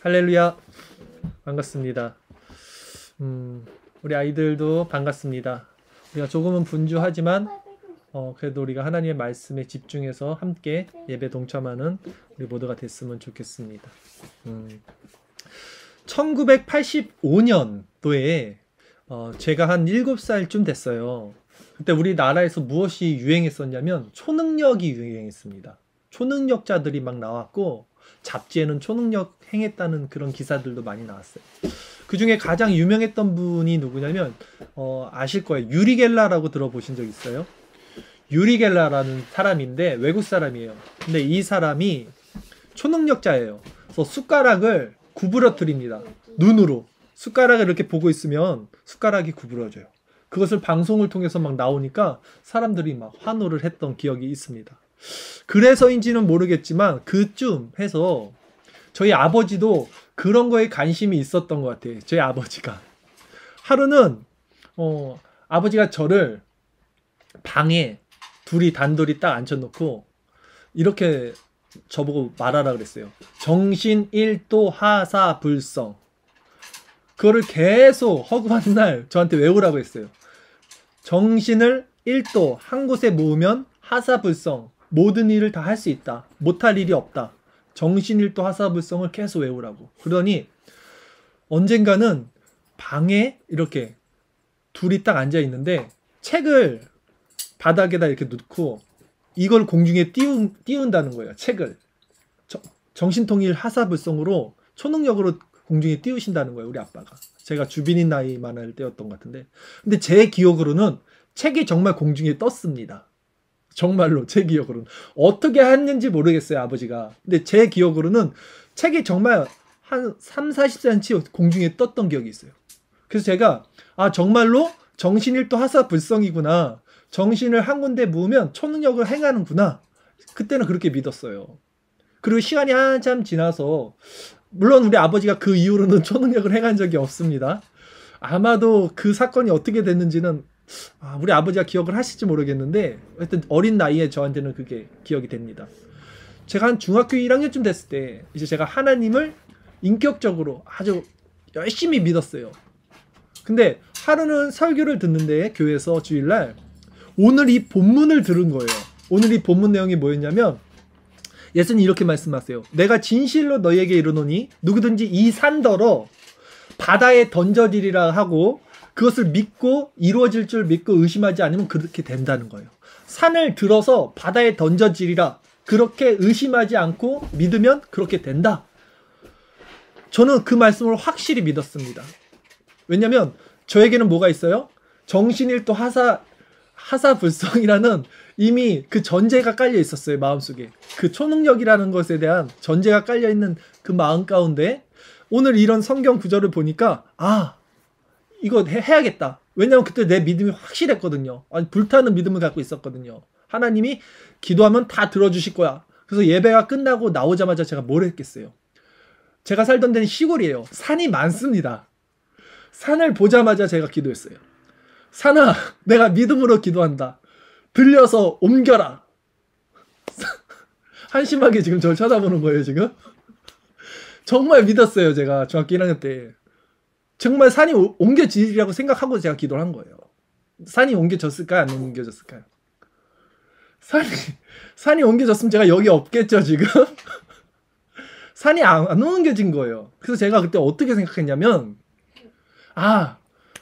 할렐루야. 반갑습니다. 우리 아이들도 반갑습니다. 우리가 조금은 분주하지만 그래도 우리가 하나님의 말씀에 집중해서 함께 예배 동참하는 우리 모두가 됐으면 좋겠습니다. 1985년도에 제가 한 7살쯤 됐어요. 그때 우리나라에서 무엇이 유행했었냐면 초능력이 유행했습니다. 초능력자들이 막 나왔고 잡지에는 초능력 행했다는 그런 기사들도 많이 나왔어요. 그 중에 가장 유명했던 분이 누구냐면 아실 거예요. 유리 겔라라고 들어보신 적 있어요? 유리 겔라라는 사람인데 외국 사람이에요. 근데 이 사람이 초능력자예요. 그래서 숟가락을 구부러뜨립니다. 눈으로 숟가락을 이렇게 보고 있으면 숟가락이 구부러져요. 그것을 방송을 통해서 막 나오니까 사람들이 막 환호를 했던 기억이 있습니다. 그래서인지는 모르겠지만 그쯤 해서 저희 아버지도 그런 거에 관심이 있었던 것 같아요. 저희 아버지가 하루는 아버지가 저를 방에 둘이 단둘이 딱 앉혀놓고 이렇게 저보고 말하라 그랬어요. 정신 1도 하사불성. 그거를 계속 허구한 날 저한테 외우라고 했어요. 정신을 1도 한 곳에 모으면 하사불성. 모든 일을 다 할 수 있다. 못할 일이 없다. 정신 1도 하사불성을 계속 외우라고. 그러더니 언젠가는 방에 이렇게 둘이 딱 앉아 있는데 책을 바닥에다 이렇게 놓고 이걸 공중에 띄운다는 거예요. 책을. 정신통일 하사불성으로 초능력으로 공중에 띄우신다는 거예요. 우리 아빠가. 제가 주빈인 나이만 할 때였던 것 같은데. 근데 제 기억으로는 책이 정말 공중에 떴습니다. 정말로 제 기억으로는. 어떻게 했는지 모르겠어요. 아버지가. 근데 제 기억으로는 책이 정말 한 30-40cm 공중에 떴던 기억이 있어요. 그래서 제가 정말로 정신 1도 하사불성이구나. 정신을 한 군데 모으면 초능력을 행하는구나. 그때는 그렇게 믿었어요. 그리고 시간이 한참 지나서 물론 우리 아버지가 그 이후로는 초능력을 행한 적이 없습니다. 아마도 그 사건이 어떻게 됐는지는 우리 아버지가 기억을 하실지 모르겠는데 하여튼 어린 나이에 저한테는 그게 기억이 됩니다. 제가 한 중학교 1학년쯤 됐을 때 이제 제가 하나님을 인격적으로 아주 열심히 믿었어요. 근데 하루는 설교를 듣는데 교회에서 주일날 오늘 이 본문을 들은 거예요. 오늘 이 본문 내용이 뭐였냐면 예수님이 이렇게 말씀하세요. 내가 진실로 너희에게 이르노니 누구든지 이 산더러 바다에 던져지리라 하고 그것을 믿고 이루어질 줄 믿고 의심하지 않으면 그렇게 된다는 거예요. 산을 들어서 바다에 던져지리라. 그렇게 의심하지 않고 믿으면 그렇게 된다. 저는 그 말씀을 확실히 믿었습니다. 왜냐면 저에게는 뭐가 있어요? 정신 1도 하사불성이라는 이미 그 전제가 깔려 있었어요. 마음속에. 그 초능력이라는 것에 대한 전제가 깔려 있는 그 마음 가운데 오늘 이런 성경 구절을 보니까 이거 해야겠다. 왜냐면 그때 내 믿음이 확실했거든요. 불타는 믿음을 갖고 있었거든요. 하나님이 기도하면 다 들어주실 거야. 그래서 예배가 끝나고 나오자마자 제가 뭘 했겠어요. 제가 살던 데는 시골이에요. 산이 많습니다. 산을 보자마자 제가 기도했어요. 산아, 내가 믿음으로 기도한다. 들려서 옮겨라. 한심하게 지금 저를 쳐다보는 거예요, 지금. 정말 믿었어요, 제가 중학교 1학년 때. 정말 산이 옮겨지리라고 생각하고 제가 기도를 한 거예요. 산이 옮겨졌을까요? 안 옮겨졌을까요? 산이 옮겨졌으면 제가 여기 없겠죠, 지금? 산이 안 옮겨진 거예요. 그래서 제가 그때 어떻게 생각했냐면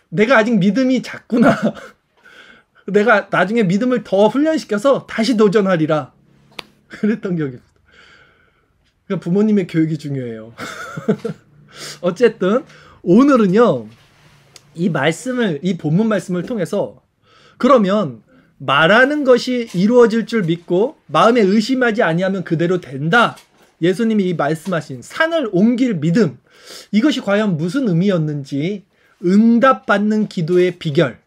내가 아직 믿음이 작구나. 내가 나중에 믿음을 더 훈련시켜서 다시 도전하리라. 그랬던 기억이 있어요. 그러니까 부모님의 교육이 중요해요. 어쨌든 오늘은요. 이 본문 말씀을 통해서 그러면 말하는 것이 이루어질 줄 믿고 마음에 의심하지 아니하면 그대로 된다. 예수님이 이 말씀하신 산을 옮길 믿음. 이것이 과연 무슨 의미였는지 응답받는 기도의 비결.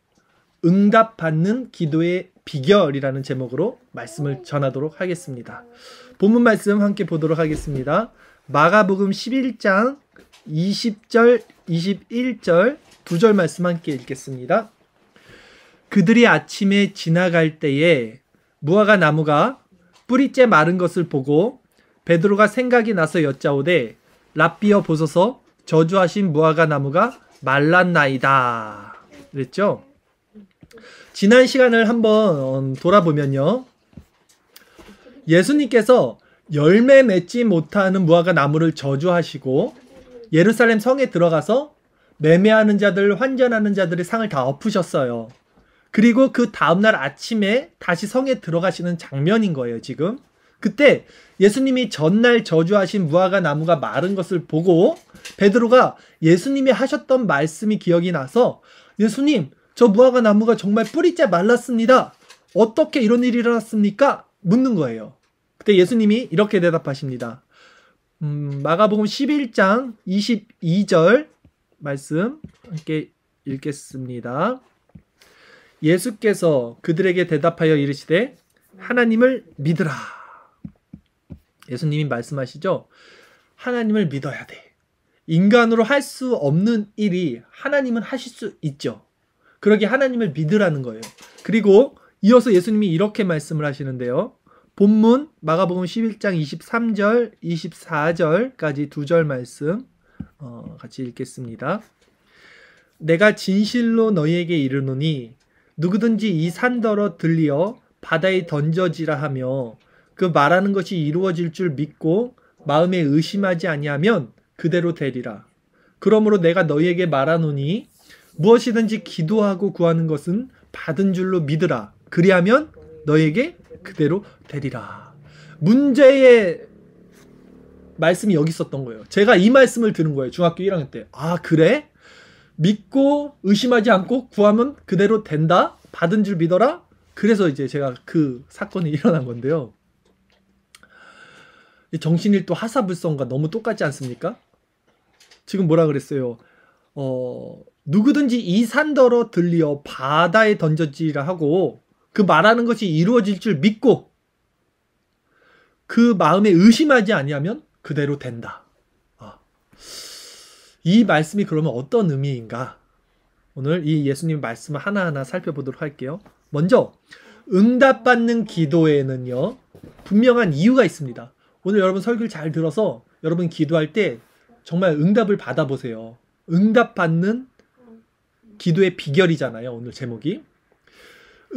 응답받는 기도의 비결이라는 제목으로 말씀을 전하도록 하겠습니다. 본문 말씀 함께 보도록 하겠습니다. 마가복음 11장 20절, 21절 두 절 말씀 함께 읽겠습니다. 그들이 아침에 지나갈 때에 무화과 나무가 뿌리째 마른 것을 보고 베드로가 생각이 나서 여짜오되 랍비어 보소서 저주하신 무화과 나무가 말랐나이다. 그랬죠? 지난 시간을 한번 돌아보면요. 예수님께서 열매 맺지 못하는 무화과 나무를 저주하시고 예루살렘 성에 들어가서 매매하는 자들, 환전하는 자들의 상을 다 엎으셨어요. 그리고 그 다음날 아침에 다시 성에 들어가시는 장면인 거예요, 지금. 그때 예수님이 전날 저주하신 무화과 나무가 마른 것을 보고 베드로가 예수님이 하셨던 말씀이 기억이 나서 예수님, 저 무화과 나무가 정말 뿌리째 말랐습니다. 어떻게 이런 일이 일어났습니까? 묻는 거예요. 그때 예수님이 이렇게 대답하십니다. 마가복음 11장 22절 말씀 함께 읽겠습니다. 예수께서 그들에게 대답하여 이르시되 하나님을 믿으라. 예수님이 말씀하시죠. 하나님을 믿어야 돼. 인간으로 할 수 없는 일이 하나님은 하실 수 있죠. 그러기에 하나님을 믿으라는 거예요. 그리고 이어서 예수님이 이렇게 말씀을 하시는데요. 본문 마가복음 11장 23절, 24절까지 두 절 말씀 같이 읽겠습니다. 내가 진실로 너희에게 이르노니 누구든지 이 산더러 들리어 바다에 던져지라 하며 그 말하는 것이 이루어질 줄 믿고 마음에 의심하지 아니하면 그대로 되리라. 그러므로 내가 너희에게 말하노니 무엇이든지 기도하고 구하는 것은 받은 줄로 믿으라. 그리하면 너희에게 그대로 되리라. 문제의 말씀이 여기 있었던 거예요. 제가 이 말씀을 들은 거예요. 중학교 1학년 때. 아, 그래? 믿고 의심하지 않고 구하면 그대로 된다? 받은 줄 믿어라? 그래서 이제 제가 그 사건이 일어난 건데요. 정신일도 하사불성과 너무 똑같지 않습니까? 지금 뭐라 그랬어요? 누구든지 이 산더러 들리어 바다에 던져지라 하고 그 말하는 것이 이루어질 줄 믿고 그 마음에 의심하지 아니하면 그대로 된다. 이 말씀이 그러면 어떤 의미인가? 오늘 이 예수님 말씀을 하나하나 살펴보도록 할게요. 먼저 응답받는 기도에는요 분명한 이유가 있습니다. 오늘 여러분 설교를 잘 들어서 여러분 기도할 때 정말 응답을 받아보세요. 응답받는 기도의 비결이잖아요. 오늘 제목이.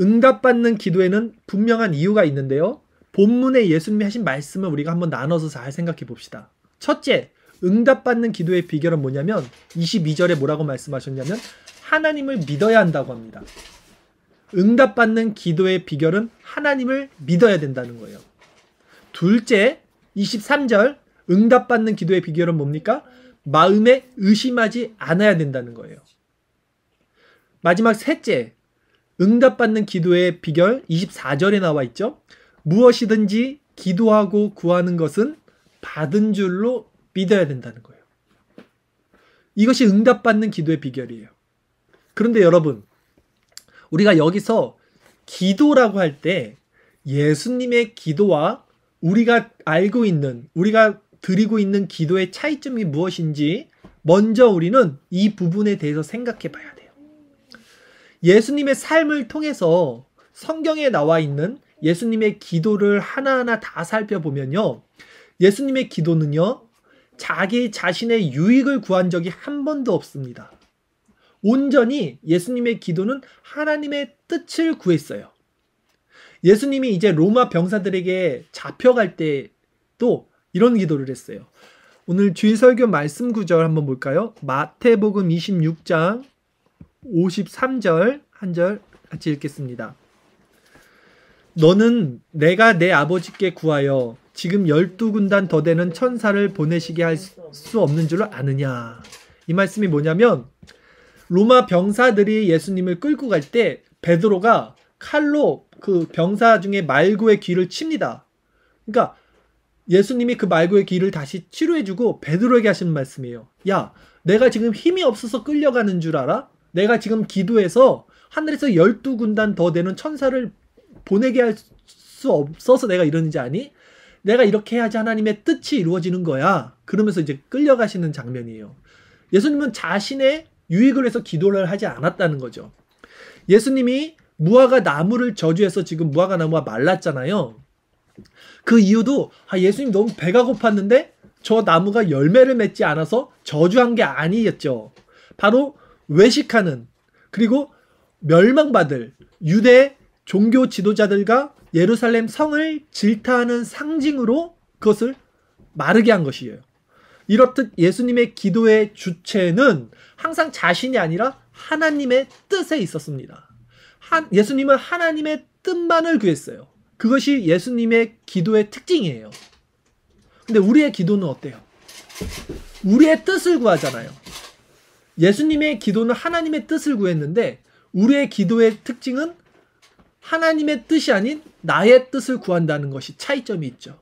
응답받는 기도에는 분명한 이유가 있는데요. 본문에 예수님이 하신 말씀을 우리가 한번 나눠서 잘 생각해 봅시다. 첫째, 응답받는 기도의 비결은 뭐냐면 22절에 뭐라고 말씀하셨냐면 하나님을 믿어야 한다고 합니다. 응답받는 기도의 비결은 하나님을 믿어야 된다는 거예요. 둘째, 23절 응답받는 기도의 비결은 뭡니까? 마음에 의심하지 않아야 된다는 거예요. 마지막 셋째, 응답받는 기도의 비결 24절에 나와 있죠. 무엇이든지 기도하고 구하는 것은 받은 줄로 믿어야 된다는 거예요. 이것이 응답받는 기도의 비결이에요. 그런데 여러분, 우리가 여기서 기도라고 할 때 예수님의 기도와 우리가 알고 있는, 우리가 드리고 있는 기도의 차이점이 무엇인지 먼저 우리는 이 부분에 대해서 생각해 봐야 돼요. 예수님의 삶을 통해서 성경에 나와 있는 예수님의 기도를 하나하나 다 살펴보면요. 예수님의 기도는요. 자기 자신의 유익을 구한 적이 한 번도 없습니다. 온전히 예수님의 기도는 하나님의 뜻을 구했어요. 예수님이 이제 로마 병사들에게 잡혀갈 때도 이런 기도를 했어요. 오늘 주일 설교 말씀 구절 한번 볼까요? 마태복음 26장 53절 한 절 같이 읽겠습니다. 너는 내가 내 아버지께 구하여 지금 12군단 더 되는 천사를 보내시게 할 수 없는 줄 아느냐. 이 말씀이 뭐냐면 로마 병사들이 예수님을 끌고 갈 때 베드로가 칼로 그 병사 중에 말고의 귀를 칩니다. 그러니까 예수님이 그 말고의 귀를 다시 치료해주고 베드로에게 하시는 말씀이에요. 야, 내가 지금 힘이 없어서 끌려가는 줄 알아? 내가 지금 기도해서 하늘에서 12군단 더 되는 천사를 보내게 할 수 없어서 내가 이러는지 아니? 내가 이렇게 해야지 하나님의 뜻이 이루어지는 거야. 그러면서 이제 끌려가시는 장면이에요. 예수님은 자신의 유익을 위해서 기도를 하지 않았다는 거죠. 예수님이 무화과 나무를 저주해서 지금 무화과 나무가 말랐잖아요. 그 이유도 예수님 너무 배가 고팠는데 저 나무가 열매를 맺지 않아서 저주한 게 아니었죠. 바로 외식하는, 그리고 멸망받을 유대 종교 지도자들과 예루살렘 성을 질타하는 상징으로 그것을 마르게 한 것이에요. 이렇듯 예수님의 기도의 주체는 항상 자신이 아니라 하나님의 뜻에 있었습니다. 예수님은 하나님의 뜻만을 구했어요. 그것이 예수님의 기도의 특징이에요. 근데 우리의 기도는 어때요? 우리의 뜻을 구하잖아요. 예수님의 기도는 하나님의 뜻을 구했는데 우리의 기도의 특징은 하나님의 뜻이 아닌 나의 뜻을 구한다는 것이 차이점이 있죠.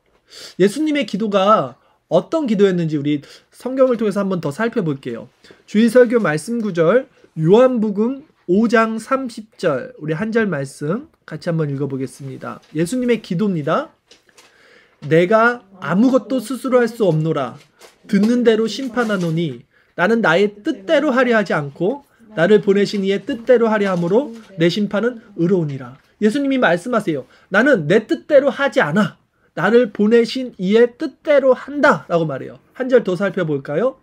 예수님의 기도가 어떤 기도였는지 우리 성경을 통해서 한번 더 살펴볼게요. 주일설교 말씀 구절 요한복음 5장 30절 우리 한 절 말씀 같이 한번 읽어보겠습니다. 예수님의 기도입니다. 내가 아무것도 스스로 할 수 없노라. 듣는 대로 심판하노니 나는 나의 뜻대로 하려 하지 않고 나를 보내신 이의 뜻대로 하려 함으로 내 심판은 의로우니라. 예수님이 말씀하세요. 나는 내 뜻대로 하지 않아. 나를 보내신 이의 뜻대로 한다 라고 말해요. 한 절 더 살펴볼까요?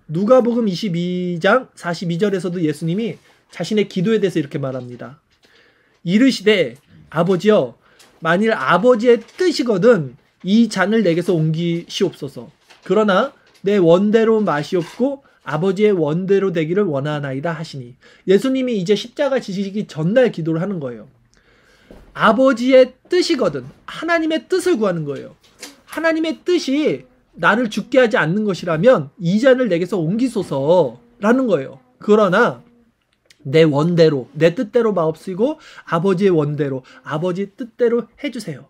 누가복음 22장 42절에서도 예수님이 자신의 기도에 대해서 이렇게 말합니다. 이르시되 아버지여 만일 아버지의 뜻이거든 이 잔을 내게서 옮기시옵소서. 그러나 내 원대로 마시옵고 아버지의 원대로 되기를 원하나이다 하시니 예수님이 이제 십자가 지시기 전날 기도를 하는 거예요. 아버지의 뜻이거든 하나님의 뜻을 구하는 거예요. 하나님의 뜻이 나를 죽게 하지 않는 것이라면 이 잔을 내게서 옮기소서라는 거예요. 그러나 내 원대로 내 뜻대로 마옵시고 아버지의 원대로 아버지 뜻대로 해주세요.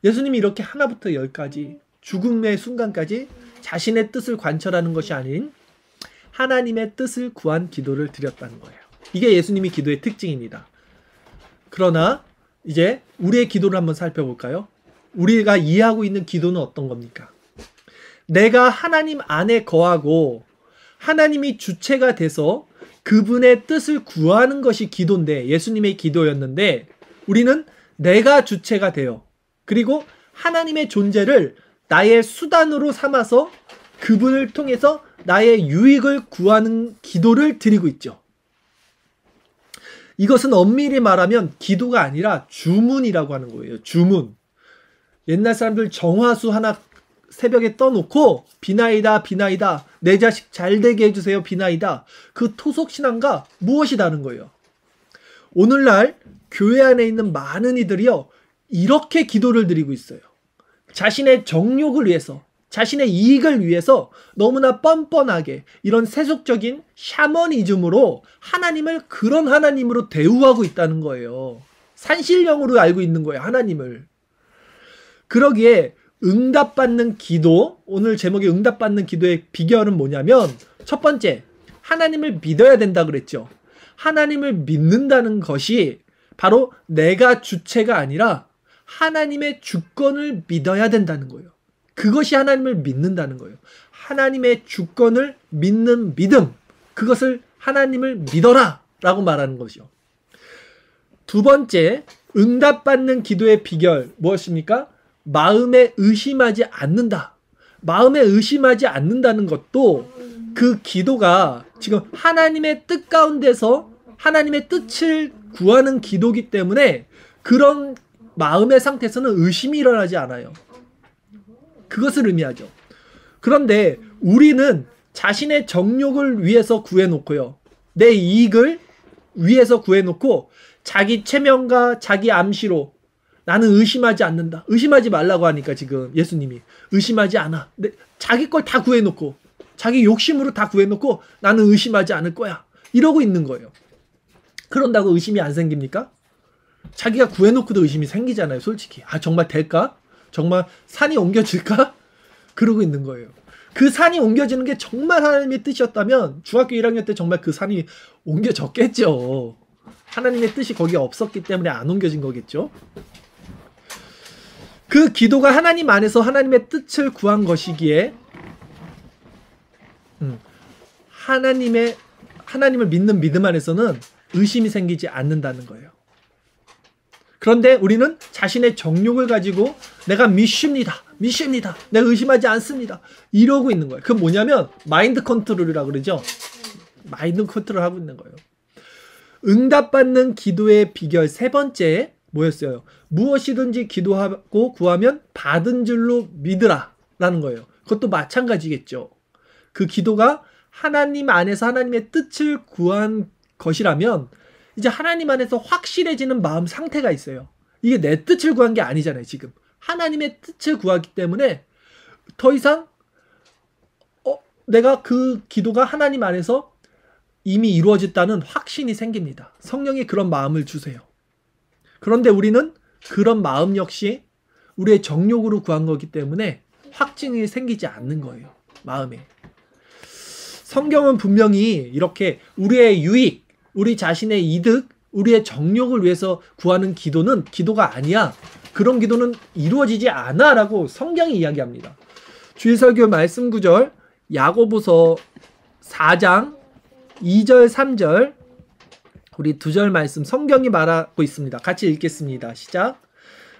예수님이 이렇게 하나부터 열까지 죽음의 순간까지 자신의 뜻을 관철하는 것이 아닌 하나님의 뜻을 구한 기도를 드렸다는 거예요. 이게 예수님이 기도의 특징입니다. 그러나 이제 우리의 기도를 한번 살펴볼까요? 우리가 이해하고 있는 기도는 어떤 겁니까? 내가 하나님 안에 거하고 하나님이 주체가 돼서 그분의 뜻을 구하는 것이 기도인데 예수님의 기도였는데 우리는 내가 주체가 돼요. 그리고 하나님의 존재를 나의 수단으로 삼아서 그분을 통해서 나의 유익을 구하는 기도를 드리고 있죠. 이것은 엄밀히 말하면 기도가 아니라 주문이라고 하는 거예요. 주문. 옛날 사람들 정화수 하나 새벽에 떠놓고 비나이다 비나이다 내 자식 잘되게 해주세요 비나이다. 그 토속신앙과 무엇이 다른 거예요? 오늘날 교회 안에 있는 많은 이들이요 이렇게 기도를 드리고 있어요. 자신의 정욕을 위해서 자신의 이익을 위해서 너무나 뻔뻔하게 이런 세속적인 샤머니즘으로 하나님을 그런 하나님으로 대우하고 있다는 거예요. 산신령으로 알고 있는 거예요. 하나님을. 그러기에 응답받는 기도, 오늘 제목이 응답받는 기도의 비결은 뭐냐면 첫 번째, 하나님을 믿어야 된다 그랬죠. 하나님을 믿는다는 것이 바로 내가 주체가 아니라 하나님의 주권을 믿어야 된다는 거예요. 그것이 하나님을 믿는다는 거예요. 하나님의 주권을 믿는 믿음, 그것을 하나님을 믿어라 라고 말하는 것이요. 두 번째, 응답받는 기도의 비결 무엇입니까? 마음에 의심하지 않는다. 마음에 의심하지 않는다는 것도 그 기도가 지금 하나님의 뜻 가운데서 하나님의 뜻을 구하는 기도이기 때문에 그런 마음의 상태에서는 의심이 일어나지 않아요. 그것을 의미하죠. 그런데 우리는 자신의 정욕을 위해서 구해놓고요. 내 이익을 위해서 구해놓고 자기 체면과 자기 암시로 나는 의심하지 않는다. 의심하지 말라고 하니까 지금 예수님이 의심하지 않아. 자기 걸 다 구해놓고 자기 욕심으로 다 구해놓고 나는 의심하지 않을 거야. 이러고 있는 거예요. 그런다고 의심이 안 생깁니까? 자기가 구해놓고도 의심이 생기잖아요. 솔직히. 아 정말 될까? 정말 산이 옮겨질까? 그러고 있는 거예요. 그 산이 옮겨지는 게 정말 하나님의 뜻이었다면 중학교 1학년 때 정말 그 산이 옮겨졌겠죠. 하나님의 뜻이 거기에 없었기 때문에 안 옮겨진 거겠죠. 그 기도가 하나님 안에서 하나님의 뜻을 구한 것이기에 하나님을 믿는 믿음 안에서는 의심이 생기지 않는다는 거예요. 그런데 우리는 자신의 정욕을 가지고 내가 믿습니다. 믿습니다. 내가 의심하지 않습니다. 이러고 있는 거예요. 그건 뭐냐면 마인드 컨트롤이라고 그러죠. 마인드 컨트롤 하고 있는 거예요. 응답받는 기도의 비결 세 번째 뭐였어요? 무엇이든지 기도하고 구하면 받은 줄로 믿으라 라는 거예요. 그것도 마찬가지겠죠. 그 기도가 하나님 안에서 하나님의 뜻을 구한 것이라면 이제 하나님 안에서 확실해지는 마음 상태가 있어요. 이게 내 뜻을 구한 게 아니잖아요. 지금 하나님의 뜻을 구하기 때문에 더 이상 내가 그 기도가 하나님 안에서 이미 이루어졌다는 확신이 생깁니다. 성령이 그런 마음을 주세요. 그런데 우리는 그런 마음 역시 우리의 정욕으로 구한 거기 때문에 확증이 생기지 않는 거예요. 마음에. 성경은 분명히 이렇게 우리의 유익, 우리 자신의 이득, 우리의 정욕을 위해서 구하는 기도는 기도가 아니야. 그런 기도는 이루어지지 않아 라고 성경이 이야기합니다. 주일설교 말씀 구절 야고보서 4장 2절 3절 우리 두 절 말씀 성경이 말하고 있습니다. 같이 읽겠습니다. 시작.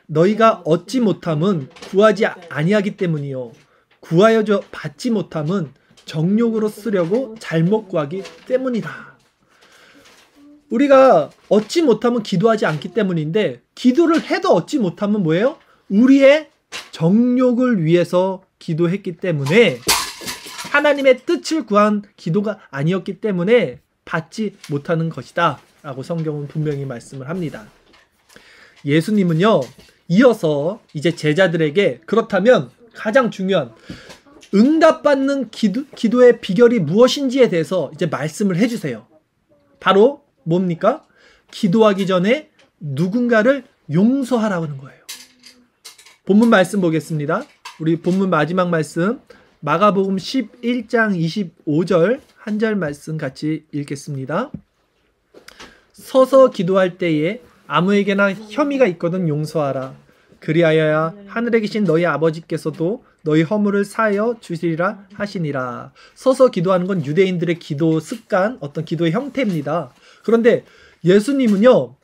너희가 얻지 못함은 구하지 아니하기 때문이요 구하여 받지 못함은 정욕으로 쓰려고 잘못 구하기 때문이다. 우리가 얻지 못하면 기도하지 않기 때문인데 기도를 해도 얻지 못하면 뭐예요? 우리의 정욕을 위해서 기도했기 때문에 하나님의 뜻을 구한 기도가 아니었기 때문에 받지 못하는 것이다 라고 성경은 분명히 말씀을 합니다. 예수님은요 이어서 이제 제자들에게 그렇다면 가장 중요한 응답받는 기도의 비결이 무엇인지에 대해서 이제 말씀을 해주세요. 바로 뭡니까? 기도하기 전에 누군가를 용서하라고 하는 거예요. 본문 말씀 보겠습니다. 우리 본문 마지막 말씀 마가복음 11장 25절 한 절 말씀 같이 읽겠습니다. 서서 기도할 때에 아무에게나 혐의가 있거든 용서하라. 그리하여야 하늘에 계신 너희 아버지께서도 너희 허물을 사하여 주시리라 하시니라. 서서 기도하는 건 유대인들의 기도 습관, 어떤 기도의 형태입니다. 그런데 예수님은요,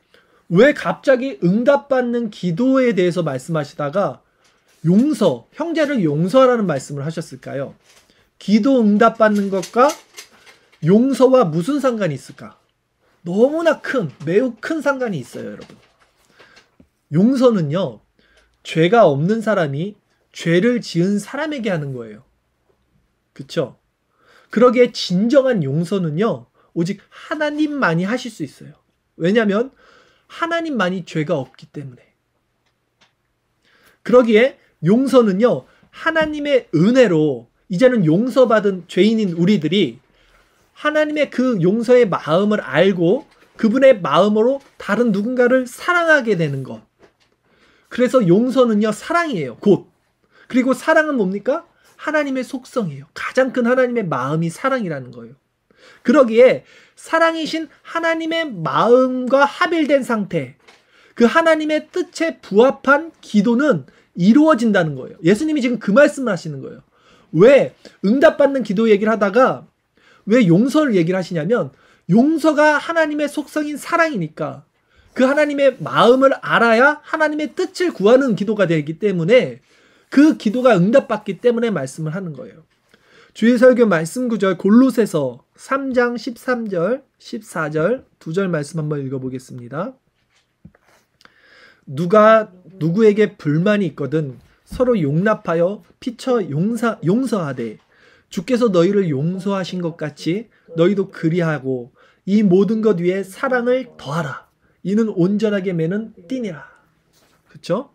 왜 갑자기 응답받는 기도에 대해서 말씀하시다가 용서, 형제를 용서하라는 말씀을 하셨을까요? 기도 응답받는 것과 용서와 무슨 상관이 있을까? 너무나 매우 큰 상관이 있어요, 여러분. 용서는요, 죄가 없는 사람이 죄를 지은 사람에게 하는 거예요. 그쵸? 그러기에 진정한 용서는요, 오직 하나님만이 하실 수 있어요. 왜냐하면 하나님만이 죄가 없기 때문에. 그러기에 용서는요, 하나님의 은혜로 이제는 용서받은 죄인인 우리들이 하나님의 그 용서의 마음을 알고 그분의 마음으로 다른 누군가를 사랑하게 되는 것. 그래서 용서는요, 사랑이에요. 곧. 그리고 사랑은 뭡니까? 하나님의 속성이에요. 가장 큰 하나님의 마음이 사랑이라는 거예요. 그러기에 사랑이신 하나님의 마음과 합일된 상태, 그 하나님의 뜻에 부합한 기도는 이루어진다는 거예요. 예수님이 지금 그 말씀을 하시는 거예요. 왜 응답받는 기도 얘기를 하다가 왜 용서를 얘기를 하시냐면 용서가 하나님의 속성인 사랑이니까 그 하나님의 마음을 알아야 하나님의 뜻을 구하는 기도가 되기 때문에 그 기도가 응답받기 때문에 말씀을 하는 거예요. 주일 설교 말씀 구절 골로새서 3장 13절 14절 두 절 말씀 한번 읽어보겠습니다. 누가 누구에게 불만이 있거든 서로 용납하여 피쳐 용서하되 주께서 너희를 용서하신 것 같이 너희도 그리하고 이 모든 것 위에 사랑을 더하라. 이는 온전하게 매는 띠니라. 그렇죠?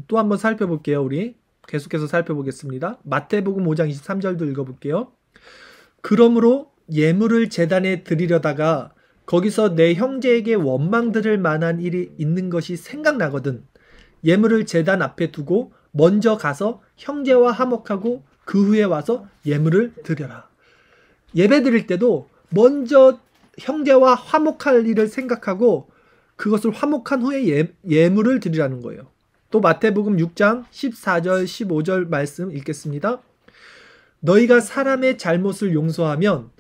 또 한번 살펴볼게요. 우리 계속해서 살펴보겠습니다. 마태복음 5장 23절도 읽어볼게요. 그러므로 예물을 제단에 드리려다가 거기서 내 형제에게 원망 들을 만한 일이 있는 것이 생각나거든 예물을 제단 앞에 두고 먼저 가서 형제와 화목하고 그 후에 와서 예물을 드려라. 예배 드릴 때도 먼저 형제와 화목할 일을 생각하고 그것을 화목한 후에 예물을 드리라는 거예요. 또 마태복음 6장 14절 15절 말씀 읽겠습니다. 너희가 사람의 잘못을 용서하면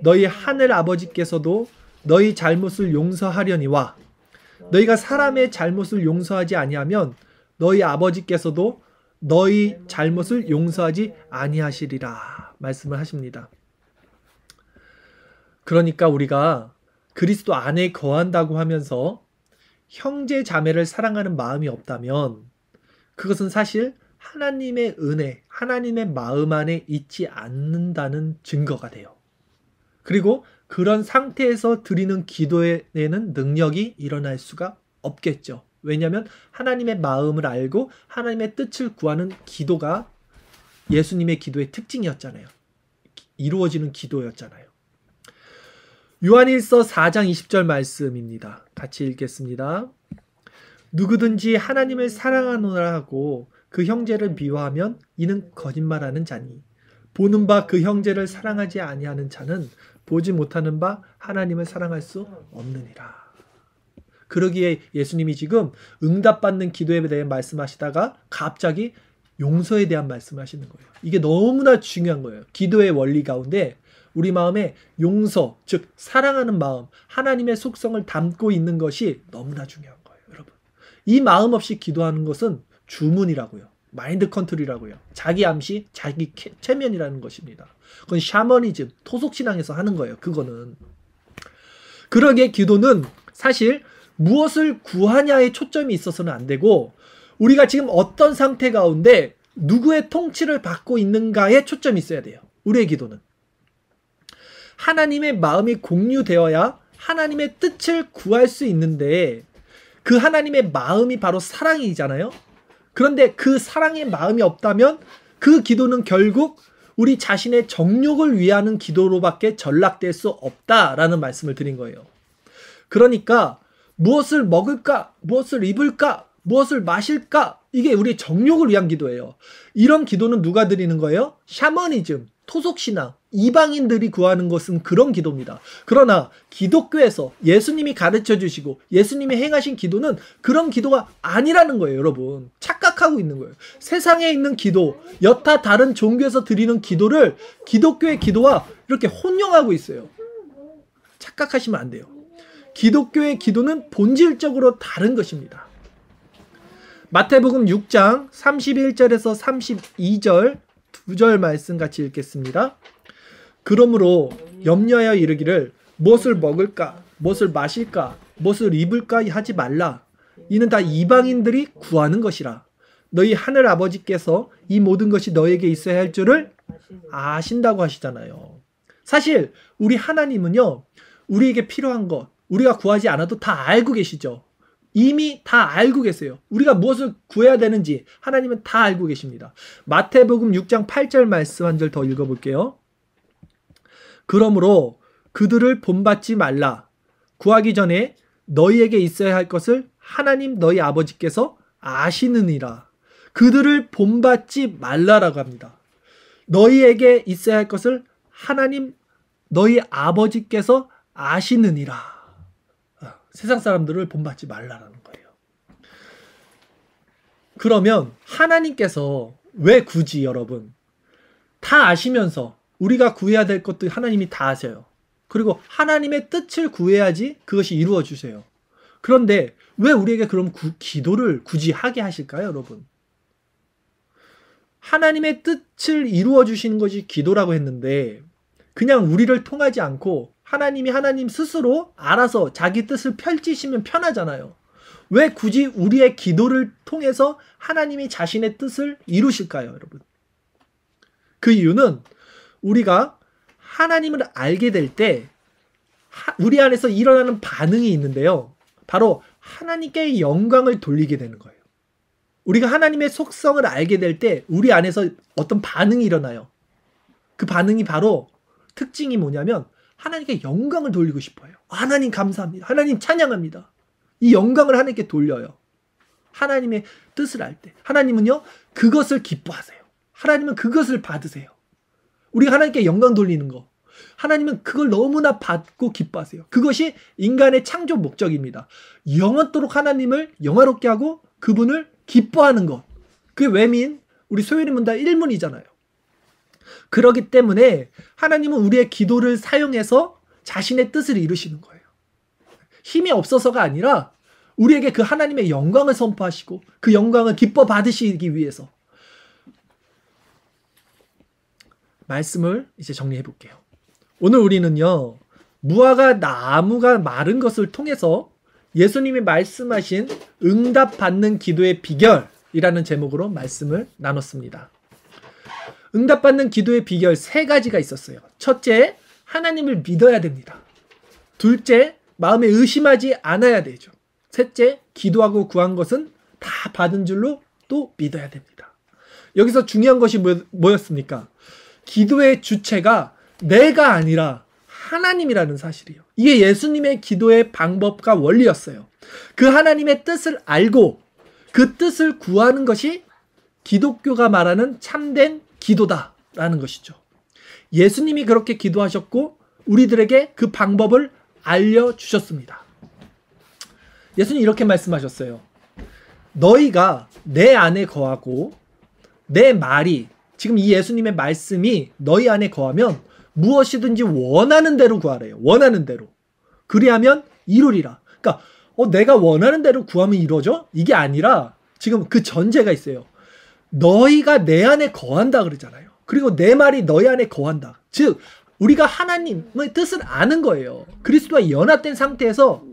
너희 하늘 아버지께서도 너희 잘못을 용서하려니와 너희가 사람의 잘못을 용서하지 아니하면 너희 아버지께서도 너희 잘못을 용서하지 아니하시리라 말씀을 하십니다. 그러니까 우리가 그리스도 안에 거한다고 하면서 형제 자매를 사랑하는 마음이 없다면 그것은 사실 하나님의 은혜, 하나님의 마음 안에 있지 않는다는 증거가 돼요. 그리고 그런 상태에서 드리는 기도에는 능력이 일어날 수가 없겠죠. 왜냐하면 하나님의 마음을 알고 하나님의 뜻을 구하는 기도가 예수님의 기도의 특징이었잖아요. 이루어지는 기도였잖아요. 요한일서 4장 20절 말씀입니다. 같이 읽겠습니다. 누구든지 하나님을 사랑하노라 하고 그 형제를 미워하면 이는 거짓말하는 자니 보는 바 그 형제를 사랑하지 아니하는 자는 보지 못하는 바 하나님을 사랑할 수 없느니라. 그러기에 예수님이 지금 응답받는 기도에 대해 말씀하시다가 갑자기 용서에 대한 말씀을 하시는 거예요. 이게 너무나 중요한 거예요. 기도의 원리 가운데 우리 마음에 용서, 즉 사랑하는 마음, 하나님의 속성을 담고 있는 것이 너무나 중요한 거예요. 여러분, 이 마음 없이 기도하는 것은 주문이라고요. 마인드 컨트롤이라고요. 자기 암시, 자기 체면이라는 것입니다. 그건 샤머니즘, 토속신앙에서 하는 거예요. 그거는. 그러기에 기도는 사실 무엇을 구하냐에 초점이 있어서는 안 되고 우리가 지금 어떤 상태 가운데 누구의 통치를 받고 있는가에 초점이 있어야 돼요. 우리의 기도는. 하나님의 마음이 공유되어야 하나님의 뜻을 구할 수 있는데 그 하나님의 마음이 바로 사랑이잖아요. 그런데 그 사랑의 마음이 없다면 그 기도는 결국 우리 자신의 정욕을 위하는 기도로밖에 전락될 수 없다라는 말씀을 드린 거예요. 그러니까 무엇을 먹을까? 무엇을 입을까? 무엇을 마실까? 이게 우리 정욕을 위한 기도예요. 이런 기도는 누가 드리는 거예요? 샤머니즘, 토속신앙, 이방인들이 구하는 것은 그런 기도입니다. 그러나 기독교에서 예수님이 가르쳐 주시고 예수님이 행하신 기도는 그런 기도가 아니라는 거예요. 여러분, 착각하고 있는 거예요. 세상에 있는 기도, 여타 다른 종교에서 드리는 기도를 기독교의 기도와 이렇게 혼용하고 있어요. 착각하시면 안 돼요. 기독교의 기도는 본질적으로 다른 것입니다. 마태복음 6장 31절에서 32절 두 절 말씀 같이 읽겠습니다. 그러므로 염려하여 이르기를 무엇을 먹을까, 무엇을 마실까, 무엇을 입을까 하지 말라. 이는 다 이방인들이 구하는 것이라. 너희 하늘 아버지께서 이 모든 것이 너에게 있어야 할 줄을 아신다고 하시잖아요. 사실 우리 하나님은요, 우리에게 필요한 것, 우리가 구하지 않아도 다 알고 계시죠. 이미 다 알고 계세요. 우리가 무엇을 구해야 되는지 하나님은 다 알고 계십니다. 마태복음 6장 8절 말씀 한 절 더 읽어볼게요. 그러므로 그들을 본받지 말라. 구하기 전에 너희에게 있어야 할 것을 하나님 너희 아버지께서 아시느니라. 그들을 본받지 말라라고 합니다. 너희에게 있어야 할 것을 하나님 너희 아버지께서 아시느니라. 세상 사람들을 본받지 말라라는 거예요. 그러면 하나님께서 왜 굳이 여러분 다 아시면서 우리가 구해야 될 것도 하나님이 다 아세요. 그리고 하나님의 뜻을 구해야지 그것이 이루어 주세요. 그런데 왜 우리에게 그럼 기도를 굳이 하게 하실까요, 여러분? 하나님의 뜻을 이루어 주시는 것이 기도라고 했는데 그냥 우리를 통하지 않고 하나님이 하나님 스스로 알아서 자기 뜻을 펼치시면 편하잖아요. 왜 굳이 우리의 기도를 통해서 하나님이 자신의 뜻을 이루실까요, 여러분? 그 이유는 우리가 하나님을 알게 될 때 우리 안에서 일어나는 반응이 있는데요. 바로 하나님께 영광을 돌리게 되는 거예요. 우리가 하나님의 속성을 알게 될 때 우리 안에서 어떤 반응이 일어나요. 그 반응이 바로 특징이 뭐냐면 하나님께 영광을 돌리고 싶어요. 하나님 감사합니다. 하나님 찬양합니다. 이 영광을 하나님께 돌려요. 하나님의 뜻을 알 때. 하나님은요, 그것을 기뻐하세요. 하나님은 그것을 받으세요. 우리가 하나님께 영광 돌리는 거. 하나님은 그걸 너무나 받고 기뻐하세요. 그것이 인간의 창조 목적입니다. 영원토록 하나님을 영화롭게 하고 그분을 기뻐하는 것. 그게 외민, 우리 소요리 문답 1문이잖아요. 그렇기 때문에 하나님은 우리의 기도를 사용해서 자신의 뜻을 이루시는 거예요. 힘이 없어서가 아니라 우리에게 그 하나님의 영광을 선포하시고 그 영광을 기뻐 받으시기 위해서. 말씀을 이제 정리해 볼게요. 오늘 우리는요, 무화과 나무가 마른 것을 통해서 예수님이 말씀하신 응답받는 기도의 비결이라는 제목으로 말씀을 나눴습니다. 응답받는 기도의 비결 3가지가 있었어요. 첫째, 하나님을 믿어야 됩니다. 둘째, 마음에 의심하지 않아야 되죠. 셋째, 기도하고 구한 것은 다 받은 줄로 또 믿어야 됩니다. 여기서 중요한 것이 뭐였습니까? 기도의 주체가 내가 아니라 하나님이라는 사실이에요. 이게 예수님의 기도의 방법과 원리였어요. 그 하나님의 뜻을 알고 그 뜻을 구하는 것이 기독교가 말하는 참된 기도다라는 것이죠. 예수님이 그렇게 기도하셨고 우리들에게 그 방법을 알려주셨습니다. 예수님 이렇게 말씀하셨어요. 너희가 내 안에 거하고 내 말이, 지금 이 예수님의 말씀이 너희 안에 거하면 무엇이든지 원하는 대로 구하래요. 원하는 대로. 그리하면 이루리라. 그러니까 내가 원하는 대로 구하면 이루어져? 이게 아니라 지금 그 전제가 있어요. 너희가 내 안에 거한다 그러잖아요. 그리고 내 말이 너희 안에 거한다. 즉 우리가 하나님의 뜻을 아는 거예요. 그리스도와 연합된 상태에서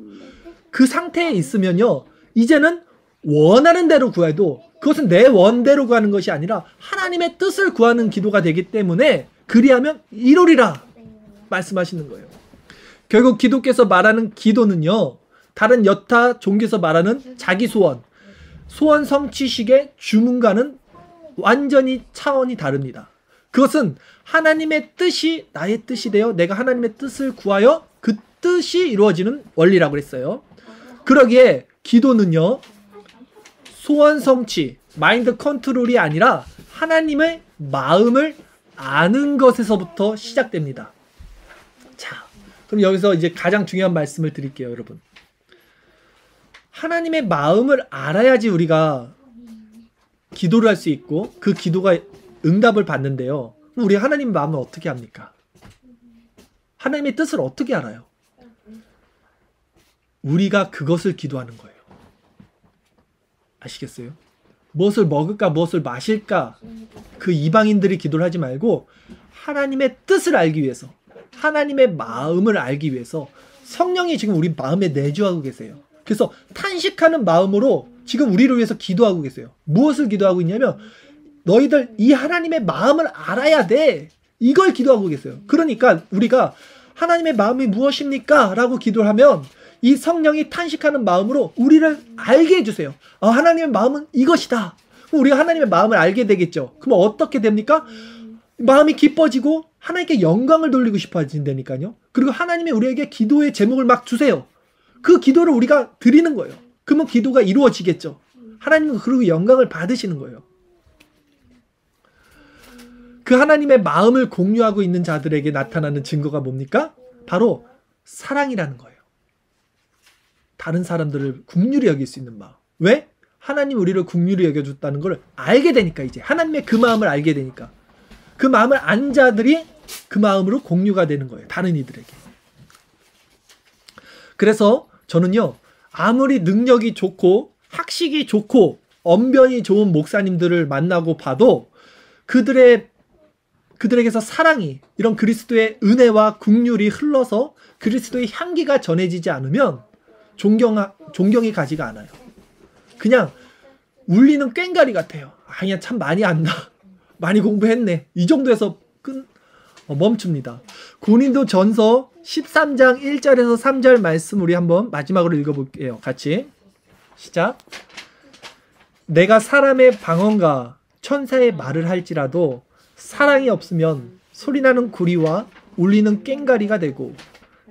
그 상태에 있으면요, 이제는 원하는 대로 구해도 그것은 내 원대로 구하는 것이 아니라 하나님의 뜻을 구하는 기도가 되기 때문에 그리하면 이루리라 말씀하시는 거예요. 결국 기독교에서 말하는 기도는요, 다른 여타 종교에서 말하는 자기 소원 성취식의 주문과는 완전히 차원이 다릅니다. 그것은 하나님의 뜻이 나의 뜻이 되어 내가 하나님의 뜻을 구하여 그 뜻이 이루어지는 원리라고 했어요. 그러기에 기도는요, 소원 성취, 마인드 컨트롤이 아니라 하나님의 마음을 아는 것에서부터 시작됩니다. 자, 그럼 여기서 이제 가장 중요한 말씀을 드릴게요, 여러분. 하나님의 마음을 알아야지 우리가 기도를 할 수 있고 그 기도가 응답을 받는데요. 우리 하나님 마음을 어떻게 합니까? 하나님의 뜻을 어떻게 알아요? 우리가 그것을 기도하는 거예요. 아시겠어요? 무엇을 먹을까, 무엇을 마실까, 그 이방인들이 기도를 하지 말고 하나님의 뜻을 알기 위해서, 하나님의 마음을 알기 위해서 성령이 지금 우리 마음에 내주하고 계세요. 그래서 탄식하는 마음으로 지금 우리를 위해서 기도하고 계세요. 무엇을 기도하고 있냐면 너희들 이 하나님의 마음을 알아야 돼. 이걸 기도하고 계세요. 그러니까 우리가 하나님의 마음이 무엇입니까? 라고 기도를 하면 이 성령이 탄식하는 마음으로 우리를 알게 해주세요. 하나님의 마음은 이것이다. 그럼 우리가 하나님의 마음을 알게 되겠죠. 그럼 어떻게 됩니까? 마음이 기뻐지고 하나님께 영광을 돌리고 싶어 하신다니까요. 그리고 하나님이 우리에게 기도의 제목을 막 주세요. 그 기도를 우리가 드리는 거예요. 그러면 기도가 이루어지겠죠. 하나님은 그리고 영광을 받으시는 거예요. 그 하나님의 마음을 공유하고 있는 자들에게 나타나는 증거가 뭡니까? 바로 사랑이라는 거예요. 다른 사람들을 긍휼히 여길 수 있는 마음. 왜? 하나님 우리를 긍휼히 여겨줬다는 걸 알게 되니까, 이제 하나님의 그 마음을 알게 되니까 그 마음을 안 자들이 그 마음으로 공유가 되는 거예요. 다른 이들에게. 그래서 저는요, 아무리 능력이 좋고 학식이 좋고 언변이 좋은 목사님들을 만나고 봐도 그들에게서 사랑이, 이런 그리스도의 은혜와 긍휼이 흘러서 그리스도의 향기가 전해지지 않으면 존경이 가지가 않아요. 그냥 울리는 꽹가리 같아요. 그냥 참 많이 안다, 많이 공부했네, 이 정도에서 멈춥니다. 고린도전서 13장 1절에서 3절 말씀 우리 한번 마지막으로 읽어볼게요. 같이 시작. 내가 사람의 방언과 천사의 말을 할지라도 사랑이 없으면 소리나는 구리와 울리는 꽹가리가 되고,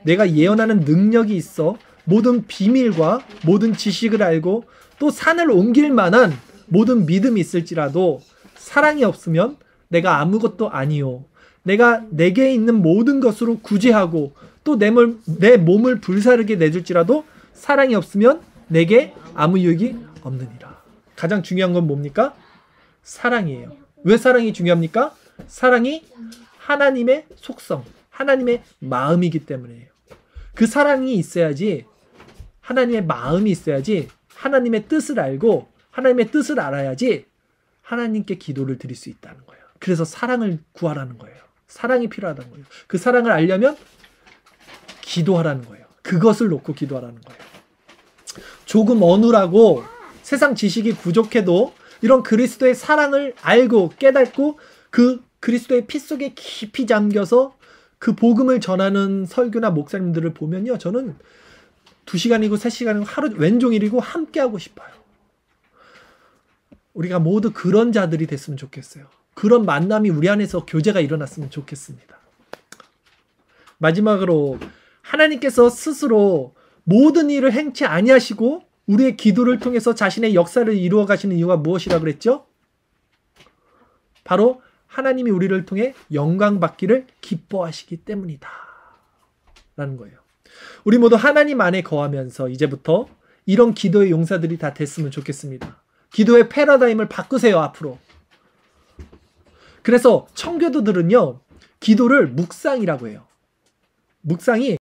내가 예언하는 능력이 있어 모든 비밀과 모든 지식을 알고 또 산을 옮길 만한 모든 믿음이 있을지라도 사랑이 없으면 내가 아무것도 아니요, 내가 내게 있는 모든 것으로 구제하고 또 내 몸을 불사르게 내줄지라도 사랑이 없으면 내게 아무 유익이 없느니라. 가장 중요한 건 뭡니까? 사랑이에요. 왜 사랑이 중요합니까? 사랑이 하나님의 속성, 하나님의 마음이기 때문이에요. 그 사랑이 있어야지, 하나님의 마음이 있어야지 하나님의 뜻을 알고 하나님의 뜻을 알아야지 하나님께 기도를 드릴 수 있다는 거예요. 그래서 사랑을 구하라는 거예요. 사랑이 필요하다는 거예요. 그 사랑을 알려면 기도하라는 거예요. 그것을 놓고 기도하라는 거예요. 조금 어눌하고 세상 지식이 부족해도 이런 그리스도의 사랑을 알고 깨닫고 그 그리스도의 피 속에 깊이 잠겨서 그 복음을 전하는 설교나 목사님들을 보면요. 저는 2시간이고 3시간이고 하루 왼종일이고 함께하고 싶어요. 우리가 모두 그런 자들이 됐으면 좋겠어요. 그런 만남이 우리 안에서 교제가 일어났으면 좋겠습니다. 마지막으로 하나님께서 스스로 모든 일을 행치 아니하시고 우리의 기도를 통해서 자신의 역사를 이루어 가시는 이유가 무엇이라 그랬죠? 바로 하나님이 우리를 통해 영광 받기를 기뻐하시기 때문이다 라는 거예요. 우리 모두 하나님 안에 거하면서 이제부터 이런 기도의 용사들이 다 됐으면 좋겠습니다. 기도의 패러다임을 바꾸세요, 앞으로. 그래서 청교도들은요, 기도를 묵상이라고 해요. 묵상이